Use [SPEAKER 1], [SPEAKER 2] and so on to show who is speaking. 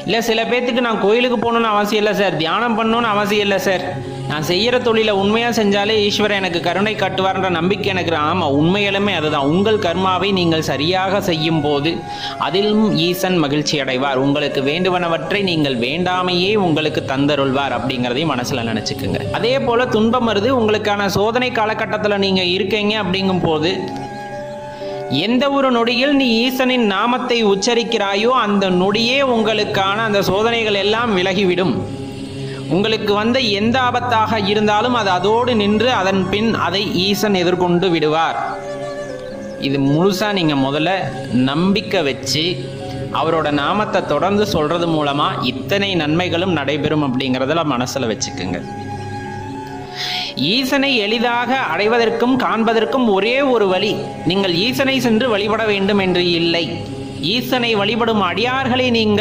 [SPEAKER 1] இல்லை சில பேர்த்துக்கு நான் கோயிலுக்கு போகணுன்னு அவசியம் இல்லை சார், தியானம் பண்ணணும்னு அவசியம் இல்லை சார், நான் செய்கிற தொழிலை உண்மையாக செஞ்சாலே ஈஸ்வரன் எனக்கு கருணை காட்டுவார்ன்ற நம்பிக்கை எனக்கு. ஆமாம், உண்மையிலுமே அதுதான். உங்கள் கர்மாவை நீங்கள் சரியாக செய்யும் போது அதிலும் ஈசன் மகிழ்ச்சி அடைவார். உங்களுக்கு வேண்டுவனவற்றை நீங்கள் வேண்டாமையே உங்களுக்கு தந்தருள்வார் அப்படிங்கிறதையும் மனசில் நினச்சிக்குங்க. அதே போல் துன்பம் வருது, உங்களுக்கான சோதனை காலகட்டத்தில் நீங்கள் இருக்கீங்க அப்படிங்கும் போது எந்த ஒரு நொடியில் நீ ஈசனின் நாமத்தை உச்சரிக்கிறாயோ அந்த நொடியே உங்களுக்கான அந்த சோதனைகள் எல்லாம் விலகிவிடும். உங்களுக்கு வந்த எந்த ஆபத்தாக இருந்தாலும் அது அதோடு நின்று அதன் பின் அதை ஈசன் எதிர்கொண்டு விடுவார். இது முழுசா நீங்க முதல்ல நம்பிக்கை வச்சு அவரோட நாமத்தை தொடர்ந்து சொல்றது மூலமா இத்தனை நன்மைகளும் நடைபெறும் அப்படிங்கிறதுல மனசுல வச்சுக்குங்க. ஈசனை எளிதாக அடைவதற்கும் காண்பதற்கும் ஒரே ஒரு வழி, நீங்கள் ஈசனை சென்று வழிபட வேண்டும் என்று இல்லை. ஈசனை வழிபடும் அடியார்களை நீங்கள்